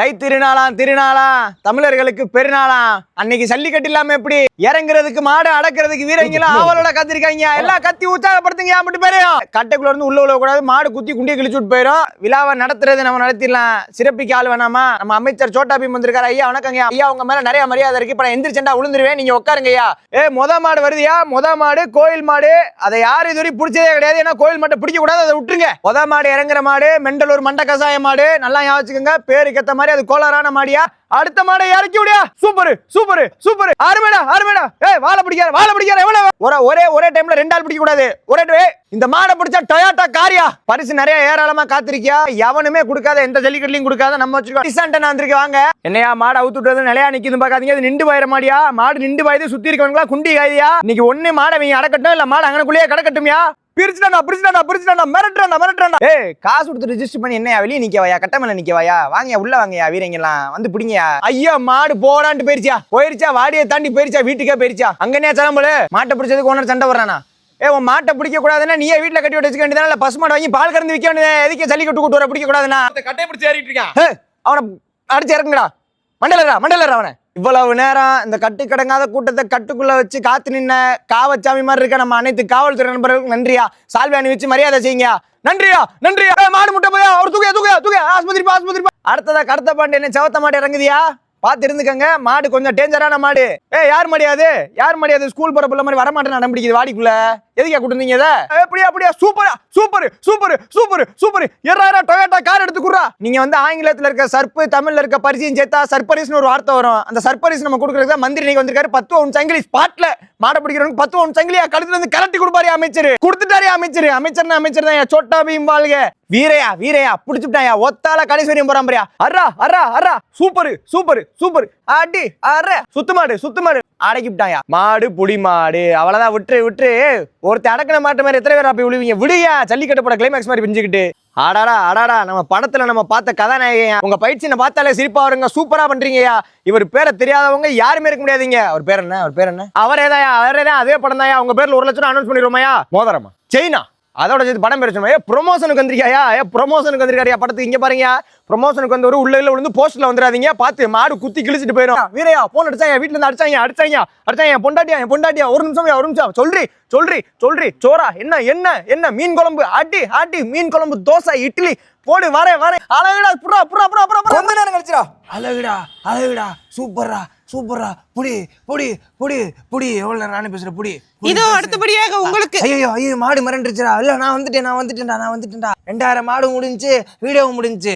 தை திருநாளாம் தமிழர்களுக்கு பெருநாளாம். அன்னைக்கு ஜல்லிக்கட்டு இல்லாம எப்படி இறங்குறதுக்கு மாடு அடக்கிறதுக்கு வீரங்களாம் ஆவலோட கத்திருக்காங்க. எல்லாம் கத்தி உற்சாகப்படுத்துங்க. மட்டும் பேரையும் கட்டைக்குள்ள இருந்து உள்ள உள்ள கூடாது. மாடு குத்தி குண்டியை கிழிச்சு விட்டு போயிடும். விழாவை நடத்துறது நம்ம நடத்திடலாம். சிறப்பிக்க ஆள் வேணாமா? நம்ம அமைச்சர் சோட்டா பீம் வந்திருக்காரு. ஐயா வணக்கங்க ஐயா. உங்க மேல நிறைய மரியாதை இருக்கு. இப்ப நான் எந்திரிச்சேன்டா விழுந்துருவேன். நீங்க உட்காருங்க ஐயா. மொத மாடு வருதியா? மொத மாடு கோயில் மாடு. அதை யாரு இதுவரை பிடிச்சதே கிடையாது. ஏன்னா கோயில் மாட்டை பிடிக்க கூடாது. அதை விட்டுருங்க. மொத மாடு இறங்குற மாடு மெண்டலூர் மண்ட கசாய மாடு. நல்லா ஞாபகம். பேருக்கு ஏத்த மாதிரி அது கோளாறான மாடியா. அடுத்த மாடை இறக்கி விடியா. Super super super. அருமைடா. வாழை பிடிக்காத ஒரே டைம்ல ரெண்டு ஆள் பிடிக்க கூடாது. இந்த மாடை பிடிச்சா டொயோட்டா காரியா. பரிசு நிறைய ஏராளமா காத்திருக்கியா. எவனுமே கொடுக்காத, எந்த ஜல்லிக்கட்டுலயும் கொடுக்காத நம்ம வச்சிருக்கோம். வாங்க என்னையா மாடை அவுத்துட்டு நிலையா நிக்குது பாக்காதீங்க. அது நின்று போயிட மாடியா. மாடு நின்று பாயுது. சுத்தி இருக்கவங்களா குண்டி காய்தியா. இன்னைக்கு ஒண்ணு மாடை நீங்க அடக்கட்டும், இல்ல மாடு அங்கனக்குள்ளேயே கிடக்கட்டும்யா. மிரட்டுறான். காசு கொடுத்து ரெஜிஸ்டர் பண்ணி என்னையா வெளியே நிக்கவாயா? கட்டமல நிக்கவாயா? வாங்க உள்ள வாங்கயா. வீரங்கெல்லாம் வந்து பிடிங்கயா. ஐயா மாடு போடான்ட்டு போயிருச்சா. வாடியை தாண்டி போயிருச்சா. வீட்டுக்கே போயிருச்சா. அங்கனே சலம்பல மாட்டை பிடிச்சதுக்கு ஓனர் சண்டை வர்றானா? உன் மாட்டை பிடிக்க கூடாதுன்னா நீயே வீட்டுல கட்டி விட்டு வச்சுக்க வேண்டியதான? பசு மாடு வாங்கி பால் கறந்து விற்க வேண்டியது. எதுக்கே ஜல்லிக்கட்டு கூட்டு வர பிடிக்க கூடாதுன்னா கட்டையை பிடிச்சி ஏறிட்டு இருக்கான். அவனை அடிச்சு இறக்குங்கடா. மண்டலரா அவனை. இவ்வளவு நேரம் இந்த கட்டு கடங்காத கூட்டத்தை கட்டுக்குள்ள வச்சு காத்து நின்ன காவச்சாமி மாதிரி இருக்க நம்ம அனைத்து காவல்துறை நண்பர்களுக்கு நன்றியா. சால்வை அணிவிச்சு மரியாதை செய்யுங்க. நன்றியா. மாடு முட்டை போயா. ஒரு தூக்க ஆஸ்பத்திரி. அடுத்ததா கடத்த பாண்டி என்ன சவத்த மாடு இறங்குதியா. பார்த்து இருந்துக்கங்க. மாடு கொஞ்சம் டேஞ்சரான மாடு. யார் மடியாது ஸ்கூல் போற பிள்ளை மாதிரி வரமாட்டேன் நடம் பிடிக்குது வாடிக்குள்ள. எதுக்கா கூட்டுனீங்க இதை? அப்படியா சூப்பர். டொயோட்டா கார் எடுத்து குடுறா. நீங்க வந்து ஆங்கிலத்துல இருக்க சர்ப்பு, தமிழ்ல இருக்க பரிசையும் சேர்த்தா சர்பரிஸ்னு ஒரு வார்த்தை வரும். அந்த சர்பரிஸ் நம்ம கொடுக்கறதுக்கு மந்திரி நீங்க வந்திருக்காரு. 10 பவுன் சங்கிலி ஸ்பாட்ல மாட பிடிக்கிறவங்க 10 பவுன் சங்கிலியா கழுத்துல இருந்து கலட்டி கொடுப்பாரு அமைச்சர். கொடுத்துட்டாரு அமைச்சர் தான். சோட்டா பீம் வாழ்க. வீரையா புடிச்சுட்டாயா. ஒத்தால கடைசி வரையும் போறான் பாரியா. அரா சூப்பர் அடி அரே. சுத்து மாடு அடக்கிட்டாயா. மாடு புடி மாடு. அவ்வளவுதான். விட்டுரு. ஒருத்தர் அடக்கின மாட்டு மாதிரி எத்தனை பேர் அப்படி விழுவீங்க? விடுயா. ஜல்லிக்கட்டு போட கிளைமேக்ஸ் மாதிரி பிஞ்சுக்கிட்டு. ஆடாடா நம்ம படத்துல நம்ம பார்த்த கதாநாயகன். உங்க பயிற்சியை பார்த்தாலே சிரிப்பா வருங்க. சூப்பரா பண்றீங்கயா. இவர் பேரை தெரியாதவங்க யாருமே இருக்க முடியாதீங்க. அவர் பேர் என்ன? அவரேதான். அதே படம் தான். உங்க பேர்ல 1 லட்சம் அனௌன்ஸ் பண்ணிடுவோமையா? மோதிரமா செயினா அதோட சேர்த்து படம் பேர் சொன்னா. ப்ரொமோஷனுக்கு வந்திருக்காயா படத்துக்கு. இங்க பாருங்க. ப்ரொமோஷனுக்கு வந்து ஒரு உள்ள விழுந்து போஸ்ட்ல வந்துடாதீங்க. பார்த்து மாடு குத்தி கிழிச்சிட்டு போயிடும். வீரையா போன் அடிச்சாங்க. வீட்டுல இருந்து அடிச்சாங்க. பொண்டாட்டியா. ஒரு நிமிஷம் சொல்றி. சோரா என்ன மீன் குழம்பு. ஆட்டி மீன் குழம்பு, தோசை, இட்லி போடு. வரேன். அழகுடா. புறா கொஞ்ச நேரம் கழிச்சுடா. அழகுடா. சூப்பரா புடி. எவ்வளவு நேரம் நானே பேசுறேன். புடி. இதோ அடுத்தபடியாக உங்களுக்கு. ஐயோ மாடு மிரண்டுருச்சுடா. இல்ல நான் வந்துட்டேன்டா. 2000 மாடு முடிஞ்சு வீடியோ முடிஞ்சு.